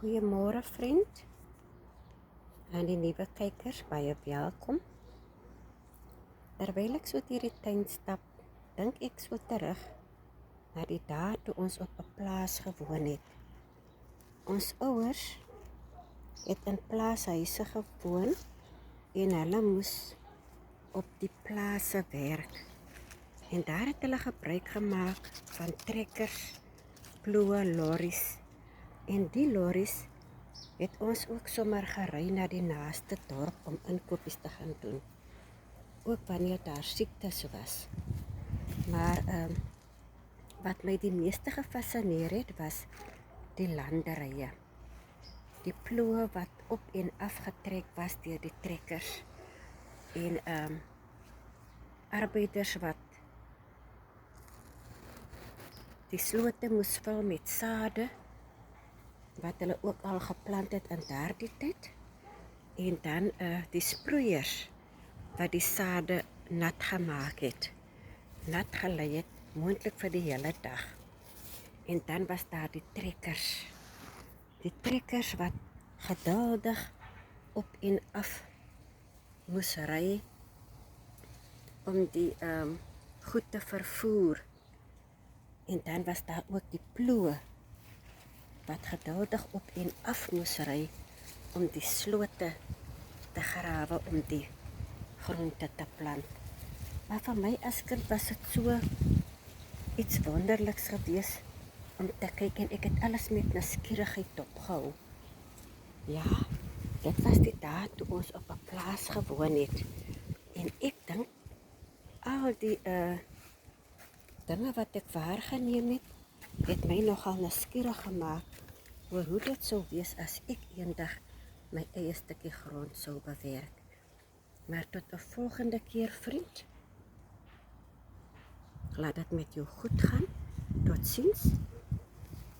Goeiemôre vriend en die nuwe kykers, baie welkom. Terwyl ek so deur die tuin stap, dink ek so terug na die dae toe ons op 'n plaas gewoon het. Ons ouers het in plaashuise gewoon en hulle moes op die plase werk. En daar het hulle gebruik gemaak van trekkers, ploë, lorries. En die lorries het ons ook sommer gery na die naaste dorp om inkopies te gaan doen. Ook wanneer daar siektes was. Maar wat my die meeste gefascineer het, was die landerye. Die ploë wat op en af getrek was deur die trekkers. En arbeiders wat die slote moes vul met sade, wat hulle ook al geplant het in daardie tyd. En dan die sproeiers wat die sade nat gemaak het. Nat gelei het, moontlik vir die hele dag. En dan was daar die trekkers. Die trekkers wat geduldig op en af moes ry om die goed te vervoer. En dan was daar ook die ploë wat geduldig op en af moes ry om die slote te grawe om die groente te plant. Maar vir my as kind was dit so iets wonderliks geweest om te kyk en ek het alles met nuuskierigheid opgehou. Ja, dit was die dae toe ons op 'n plaas gewoon het. En ek dink al die dinge wat ek waargeneem het my nogal nuuskierig gemaak oor hoe dit sou wees as ek eendag my eie stukkie grond sou bewerk. Maar tot 'n volgende keer, vriend. Laat dit met jou goed gaan. Totsiens.